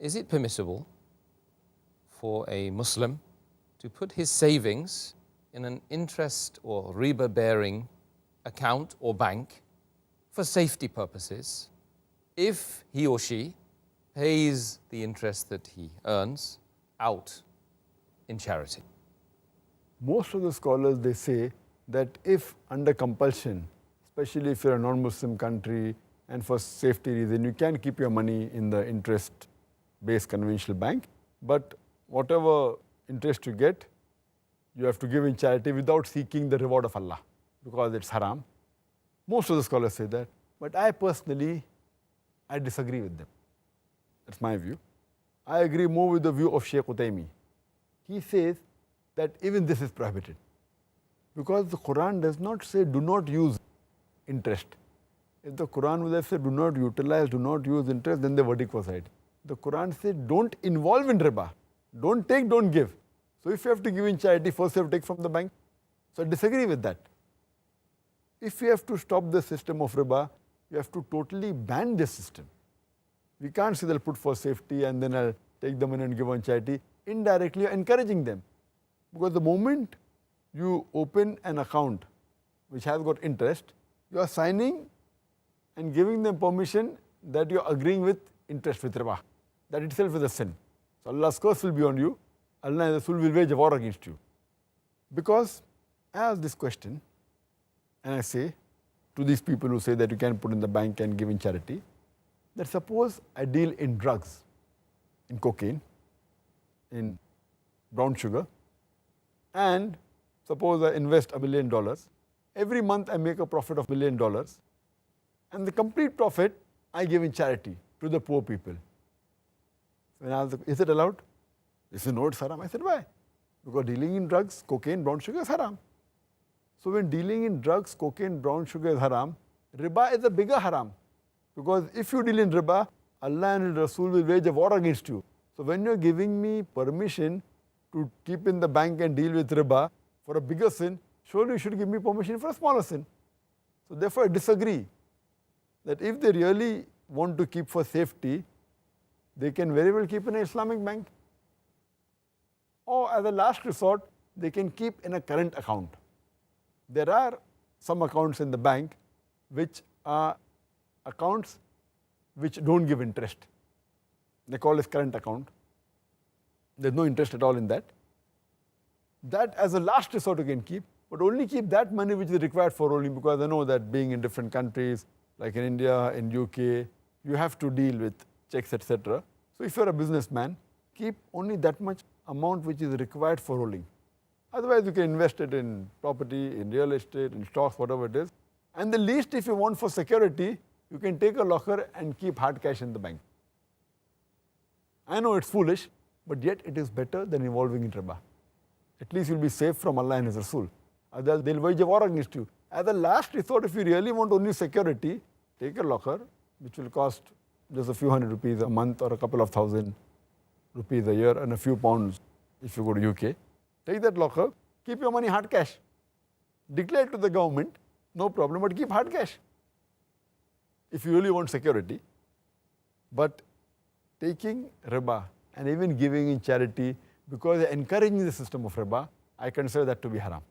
is it permissible for a Muslim to put his savings in an interest or riba-bearing account or bank for safety purposes if he or she pays the interest that he earns out in charity? Most of the scholars, they say that if under compulsion, especially if you're a non-Muslim country and for safety reason, you can keep your money in the interest-based conventional bank, but whatever interest you get, you have to give in charity without seeking the reward of Allah, because it's haram. Most of the scholars say that, but I personally, I disagree with them. That's my view. I agree more with the view of Sheikh Utaymi. He says that even this is prohibited, because the Quran does not say do not use interest. If the Quran would have said do not utilize, do not use interest, then the verdict was right. The Quran said don't involve in riba. Don't take, don't give. So if you have to give in charity, first you have to take from the bank. So I disagree with that. If you have to stop the system of riba, you have to totally ban this system. We can't say they'll put for safety and then I'll take the money and give on charity. Indirectly, you're encouraging them. Because the moment you open an account which has got interest, you are signing and giving them permission that you are agreeing with interest with riba. That itself is a sin. So Allah's curse will be on you. Allah and Rasul will wage a war against you. Because I ask this question and I say to these people who say that you can put in the bank and give in charity, that suppose I deal in drugs, in cocaine, in brown sugar, and suppose I invest $1 million. Every month I make a profit of $1 million, and the complete profit I give in charity to the poor people. When I asked, is it allowed? They said, no, it's haram. I said, why? Because dealing in drugs, cocaine, brown sugar is haram. So when dealing in drugs, cocaine, brown sugar is haram, riba is a bigger haram. Because if you deal in riba, Allah and His Rasul will wage a war against you. So when you're giving me permission to keep in the bank and deal with riba for a bigger sin, surely you should give me permission for a smaller sin. So therefore I disagree that if they really want to keep for safety, they can very well keep in an Islamic bank. Or as a last resort, they can keep in a current account. There are some accounts in the bank which are accounts which don't give interest. They call it current account. There's no interest at all in that. That as a last resort you can keep, but only keep that money which is required for rolling, because I know that being in different countries, like in India, in UK, you have to deal with checks, etc. So if you're a businessman, keep only that much amount which is required for rolling. Otherwise you can invest it in property, in real estate, in stocks, whatever it is. And the least if you want for security, you can take a locker and keep hard cash in the bank. I know it's foolish, but yet it is better than involving in riba. At least you'll be safe from Allah and His Rasul. Otherwise they'll wage a war against you. As a last resort, if you really want only security, take a locker which will cost just a few hundred rupees a month or a couple of thousand rupees a year and a few pounds if you go to UK. Take that locker, keep your money hard cash. Declare it to the government, no problem, but keep hard cash if you really want security. But taking riba and even giving in charity because they're encouraging the system of riba, I consider that to be haram.